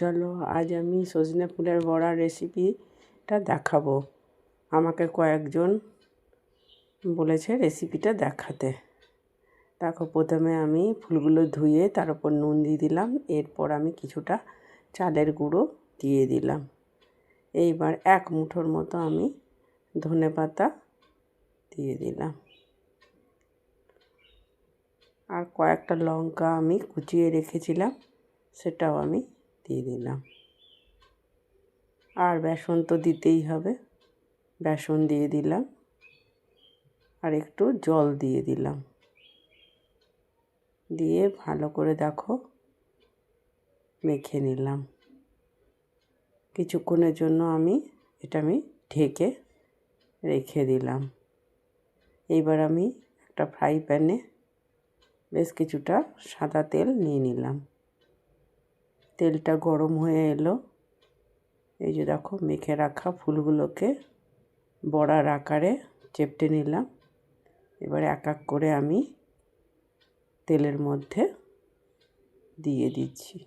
চলো আজ আমি সজনে ফুলের বড়ার রেসিপিটা দেখাবো। আমাকে কয়েকজন বলেছে রেসিপিটা দেখাতে। দেখো, প্রথমে আমি ফুলগুলো ধুয়ে তার উপর নুন দিয়ে দিলাম। এরপর আমি কিছুটা চালের গুঁড়ো দিয়ে দিলাম। এইবার 1 মুঠোর মতো আমি ধনেপাতা দিয়ে দিলাম। আর কয়েকটা লঙ্কা আমি কুচিয়ে রেখেছিলাম, সেটাও আমি দিয়ে দিলাম। আর বেসন তো দিতেই হবে, বেসন দিয়ে দিলাম। আর একটু জল দিয়ে দিলাম, দিয়ে ভালো করে দেখো মেখে নিলাম। কিছুক্ষণের জন্য আমি ঢেকে রেখে দিলাম। এইবার আমি একটা ফ্রাই প্যানে বেশ কিছুটা সাদা তেল নিয়ে নিলাম। তেলটা গরম হয়ে এলো। এই যে দেখো, মেখে রাখা ফুলগুলোকে বড়ার আকারে চেপটে নিলাম। এবার এক এক করে আমি তেলের মধ্যে দিয়ে দিচ্ছি।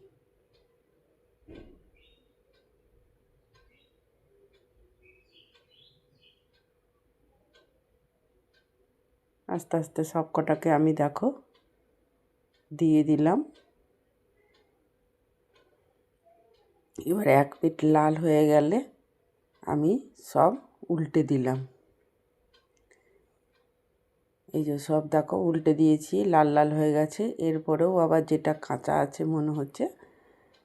আস্তে আস্তে সব কটাকে আমি দেখো দিয়ে দিলাম। এবার এক পিঠ লাল হয়ে গেলে আমি সব উল্টে দিলাম। এই যে সব দেখো উল্টে দিয়েছি, লাল লাল হয়ে গেছে। এরপরেও আবার যেটা কাঁচা আছে মনে হচ্ছে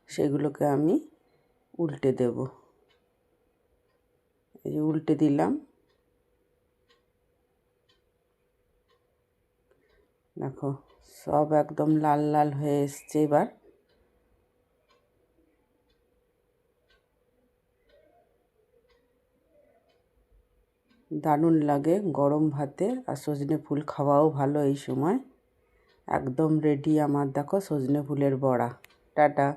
সেগুলোকে আমি উল্টে দেব। এই যে উল্টে দিলাম। দেখো সব একদম লাল লাল হয়ে এসছে। এবার দারুণ লাগে গরম ভাতে, আর সজনে ফুল খাওয়াও ভালো এই সময়। একদম রেডি আমার দেখো সজনে ফুলের বড়া। টাটা।